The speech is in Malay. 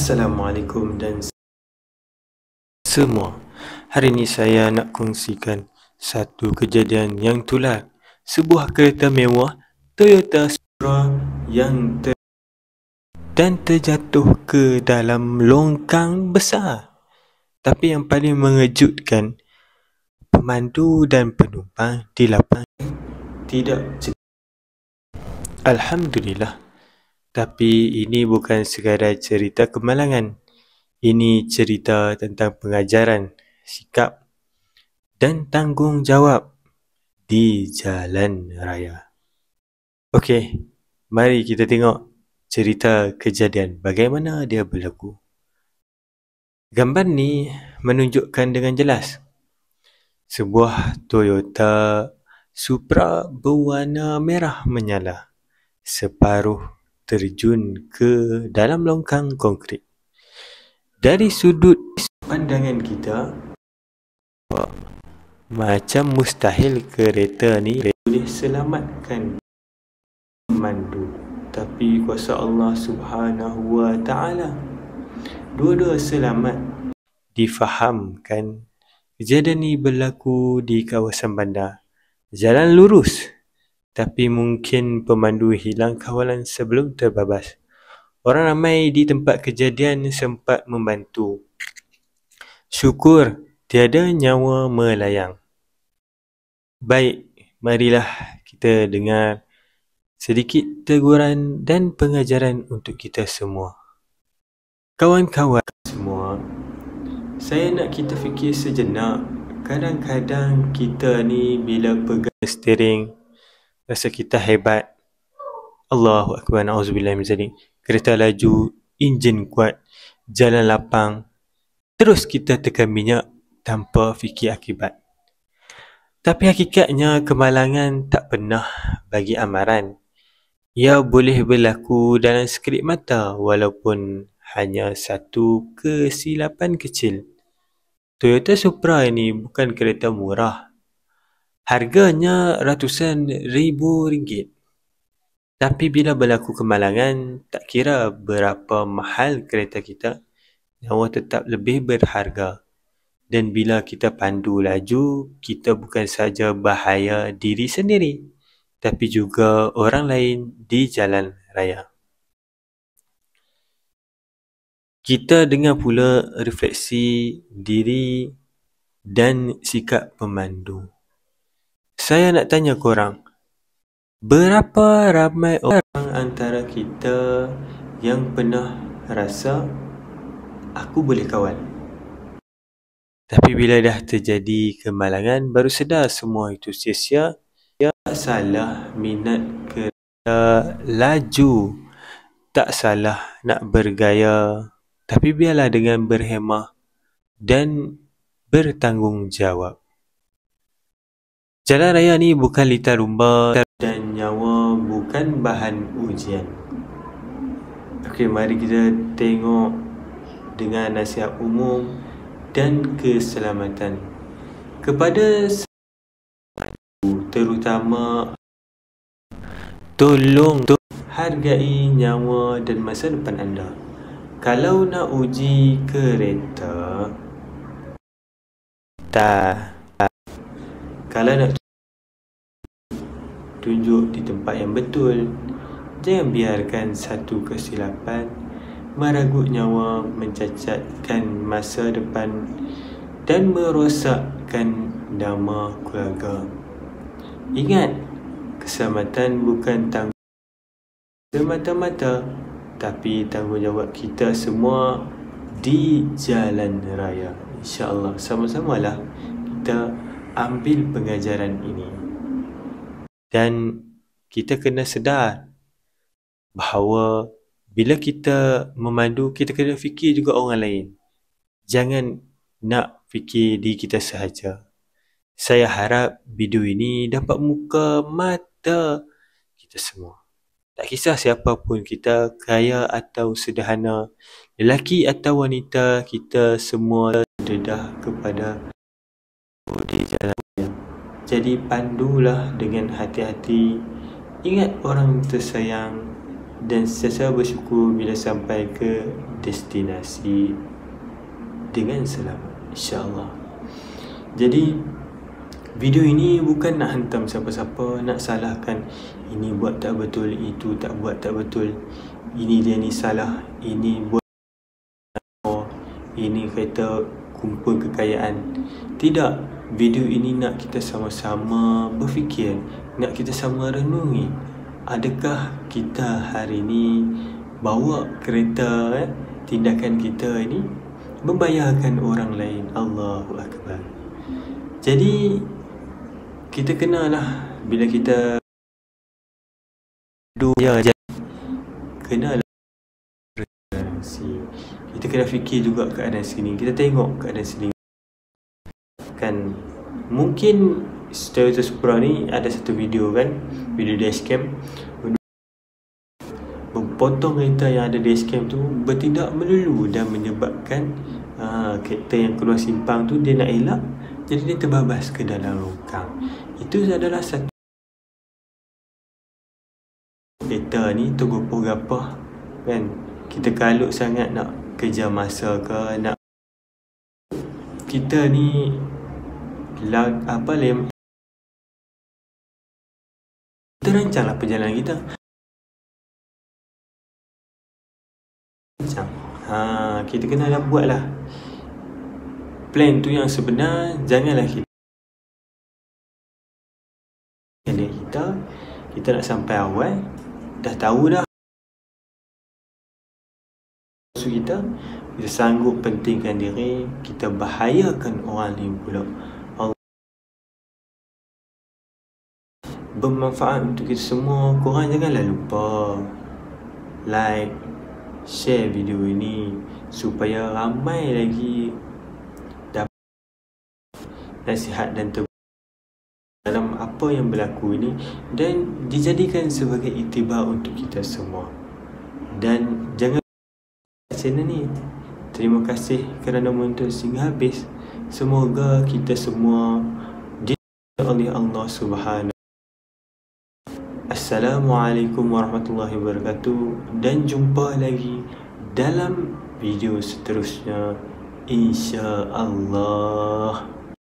Assalamualaikum dan semua. Hari ini saya nak kongsikan satu kejadian yang tular. Sebuah kereta mewah Toyota Supra yang terjatuh ke dalam longkang besar. Tapi yang paling mengejutkan, pemandu dan penumpang di lapangan tidak cedera. Alhamdulillah. Tapi ini bukan sekadar cerita kemalangan. Ini cerita tentang pengajaran, sikap dan tanggungjawab di jalan raya. Okey, mari kita tengok cerita kejadian bagaimana dia berlaku. Gambar ni menunjukkan dengan jelas sebuah Toyota Supra berwarna merah menyala separuh terjun ke dalam longkang konkrit. Dari sudut pandangan kita, macam mustahil kereta ni boleh selamatkan pemandu. Tapi kuasa Allah Subhanahu Wa Taala, dua-dua selamat. Difahamkan kejadian ni berlaku di kawasan bandar. Jalan lurus, tapi mungkin pemandu hilang kawalan sebelum terbabas. Orang ramai di tempat kejadian sempat membantu. Syukur tiada nyawa melayang. Baik, marilah kita dengar sedikit teguran dan pengajaran untuk kita semua. Kawan-kawan semua, saya nak kita fikir sejenak. Kadang-kadang kita ni bila pegang steering rasa kita hebat. Allahu Akbar, na'udzubillah min zalik. Kereta laju, enjin kuat, jalan lapang. Terus kita tekan minyak tanpa fikir akibat. Tapi hakikatnya kemalangan tak pernah bagi amaran. Ia boleh berlaku dalam sekelip mata walaupun hanya satu kesilapan kecil. Toyota Supra ini bukan kereta murah. Harganya ratusan ribu ringgit. Tapi bila berlaku kemalangan, tak kira berapa mahal kereta kita, nyawa tetap lebih berharga. Dan bila kita pandu laju, kita bukan saja bahaya diri sendiri, tapi juga orang lain di jalan raya. Kita dengar pula refleksi diri dan sikap pemandu. Saya nak tanya korang, berapa ramai orang antara kita yang pernah rasa aku boleh kawal? Tapi bila dah terjadi kemalangan, baru sedar semua itu sia-sia. Tak salah minat kereta laju, tak salah nak bergaya, tapi biarlah dengan berhemah dan bertanggungjawab. Jalan raya ni bukan litar rumba dan nyawa bukan bahan ujian. Okey, mari kita tengok dengan nasihat umum dan keselamatan. Kepada terutama, tolong hargai nyawa dan masa depan anda. Kalau nak uji kereta, kalau nak tunjuk di tempat yang betul. Jangan biarkan satu kesilapan meragut nyawa, mencacatkan masa depan dan merosakkan nama keluarga. Ingat, keselamatan bukan tanggung semata-mata, tapi tanggungjawab kita semua di jalan raya. InsyaAllah sama-samalah kita ambil pengajaran ini. Dan kita kena sedar bahawa bila kita memandu, kita kena fikir juga orang lain. Jangan nak fikir diri kita sahaja. Saya harap video ini dapat muka mata kita semua. Tak kisah siapa pun kita, kaya atau sederhana, lelaki atau wanita, kita semua dedah kepada di jalan raya. Jadi pandulah dengan hati-hati. Ingat orang tersayang dan sentiasa bersyukur bila sampai ke destinasi dengan selamat, insya-Allah. Jadi video ini bukan nak hantam siapa-siapa, nak salahkan ini buat tak betul, itu tak buat tak betul, ini dia ni salah, ini buat, ini kata kumpul kekayaan. Tidak, video ini nak kita sama-sama berfikir, nak kita sama renungi. Adakah kita hari ini bawa kereta tindakan kita ini membahayakan orang lain? Allahu Akbar. Jadi kita kenalah bila kita kenalah kita kena fikir juga keadaan sini. Kita tengok keadaan sini kan, mungkin Toyota Supra ni ada satu video kan, video dashcam potong kereta yang ada dashcam tu bertindak melulu dan menyebabkan kereta yang keluar simpang tu dia nak elak, jadi dia terbabas ke dalam longkang. Itu adalah satu kereta ni tergopoh-gapoh kan, kita kalut sangat nak kejar masa ke, nak kita ni kita rancanglah perjalanan kita. Kita kena dah buatlah plan tu yang sebenar. Janganlah kita nak sampai awal dah tahu dah kita sanggup pentingkan diri, kita bahayakan orang lain pula. Bermanfaat untuk kita semua. Korang janganlah lupa like, share video ini supaya ramai lagi dapat nasihat dan dalam apa yang berlaku ini, dan dijadikan sebagai iktibar untuk kita semua. Dan jangan channel ni. Terima kasih kerana menonton sehingga habis. Semoga kita semua dijaga oleh Allah Subhanahu. Assalamualaikum warahmatullahi wabarakatuh, dan jumpa lagi dalam video seterusnya, insya-Allah.